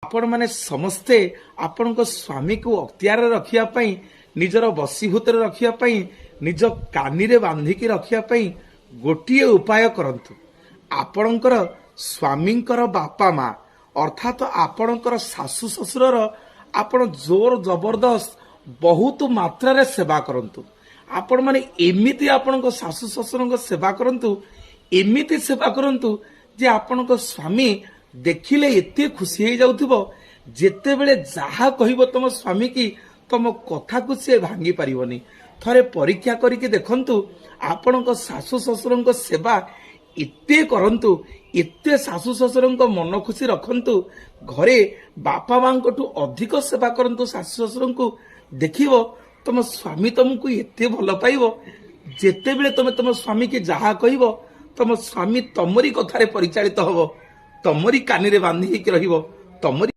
आपण माने समस्ते आपण स्वामी को अख्तियार रखिया निजर बसीभूत रखिया निज कानी रे बांधिकी रखिया गोटे उपाय करंतु। आपणकर स्वामींकर बापा माँ अर्थात आपणकर सासु ससुरर आपण जोर जबरदस्त बहुत मात्रा रे सेवा करंतु। आपण माने एमिति आपण सासु ससुर सेवा करंतु, एमिति सेवा करंतु जे आपण स्वामी देखिले एते खुशी हो जाउथिबो। जेते बेले जहा कहिबो तम स्वामी की तम कथा को से भांगी पारिबनी। थरे परीक्षा करिके देखंतु आपण सासु ससुर सेवा एते करंतु, एते सासु ससुर मन खुशी रखंतु। घरे बापा माँ ठू अधिक सेवा करंतु सासु ससुर को देखिबो तम स्वामी तुमको एते भल पाइबो। जेते बेले तमे तम स्वामी की जहा कहिबो तम स्वामी तमरी कथारे परिचालित हबो, तमरी कानी रे बांधी रहिबो, तमरी